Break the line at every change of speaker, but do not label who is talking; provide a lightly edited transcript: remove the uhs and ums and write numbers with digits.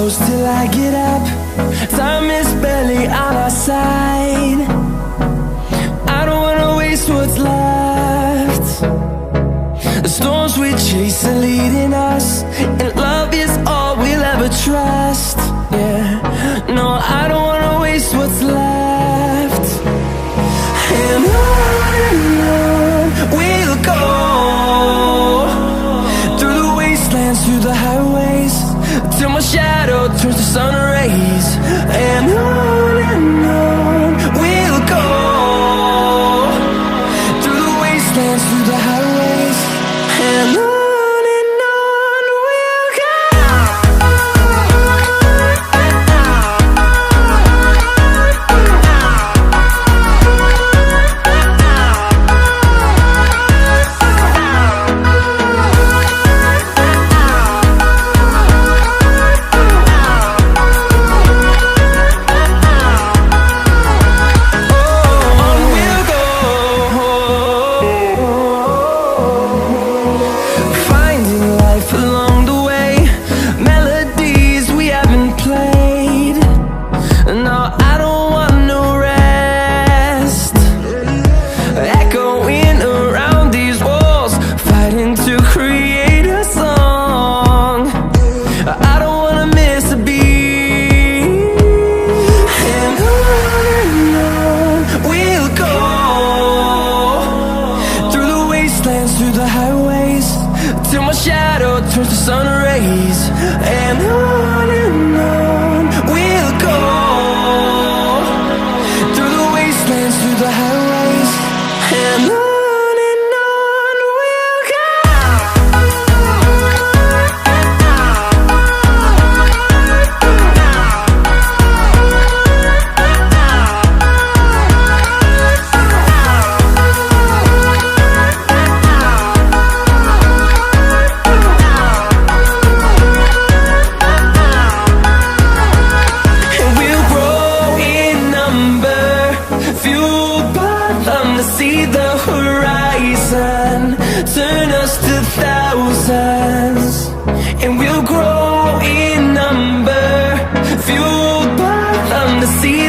close till I get up. Time is barely on our side. I don't wanna waste what's left. The storms we chase are leading us, and love is all we'll ever trust. Yeah, no, I don't wanna waste what's left. And on we'll go, through the wastelands, through the highways, till my shadow turns to sun rays. And on we'll go, through the wastelands, through the highways, and on we'll go. Through the highways, till my shadow turns to sun rays. And on we'll go, through the wastelands, through the highways, and on we'll go. See the horizon turn us to thousands, and we'll grow in number, fueled by them to see